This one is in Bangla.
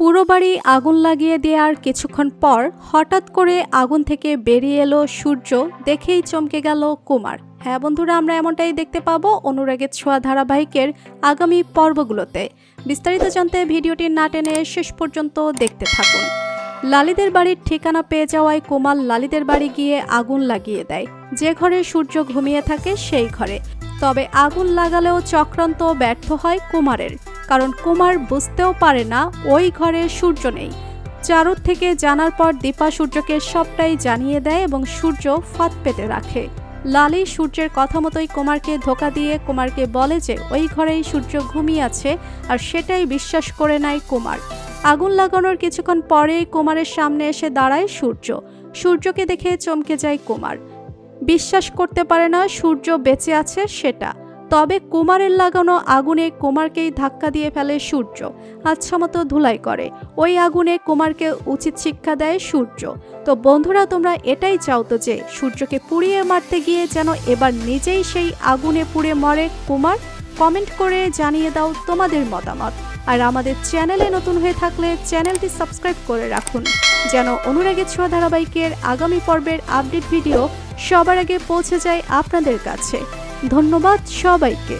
পুরো বাড়ি আগুন লাগিয়ে দেওয়ার কিছুক্ষণ পর হঠাৎ করে আগুন থেকে বেরিয়ে এলো সূর্য। দেখেই চমকে গেল কুমার। হ্যাঁ বন্ধুরা, আমরা এমনটাই দেখতে পাবো অনুরাগের ছোঁয়া ধারাবাহিকের আগামী পর্বগুলোতে। বিস্তারিত জানতে ভিডিওটি না টেনে শেষ পর্যন্ত দেখতে থাকুন। লালিদের বাড়ির ঠিকানা পেয়ে যাওয়ায় কুমার লালিদের বাড়ি গিয়ে আগুন লাগিয়ে দেয়। যে ঘরে সূর্য ঘুমিয়ে থাকে সেই ঘরে। তবে আগুন লাগালেও চক্রান্ত ব্যর্থ হয় কুমারের, কারণ কুমার বুঝতেও পারে না ওই ঘরে সূর্য নেই। চারুর থেকে জানার পর দীপা সূর্যকে সবটাই জানিয়ে দেয় এবং সূর্য ফাঁদ পেতে রাখে। লালি সূর্যের কথা মতোই কুমারকে ধোঁকা দিয়ে কুমারকে বলে যে ওই ঘরেই সূর্য ঘুমিয়ে আছে, আর সেটাই বিশ্বাস করে নেয় কুমার। আগুন লাগানোর কিছুক্ষণ পরেই কুমারের সামনে এসে দাঁড়ায় সূর্য। সূর্যকে দেখে চমকে যায় কুমার। বিশ্বাস করতে পারে না সূর্য বেঁচে আছে সেটা। তবে কুমারের লাগানো আগুনে কুমারকেই ধাক্কা দিয়ে ফেলে সূর্য। আচ্ছা মতো ধুলাই করে। ওই আগুনে কুমারকে উচিত শিক্ষা দেয় সূর্য। তো বন্ধুরা, তোমরা এটাই চাও তো যে সূর্যকে পুড়িয়ে মারতে গিয়ে যেন এবার নিজেই সেই আগুনে পুড়ে মরে কুমার? কমেন্ট করে জানিয়ে দাও তোমাদের মতামত। আর আমাদের চ্যানেলে নতুন হয়ে থাকলে চ্যানেলটি সাবস্ক্রাইব করে রাখুন, যেন অনুরাগের ছোঁয়া ধারাবাহিকের আগামী পর্বের আপডেট ভিডিও সবার আগে পৌঁছে যায় আপনাদের কাছে। ধন্যবাদ সবাইকে।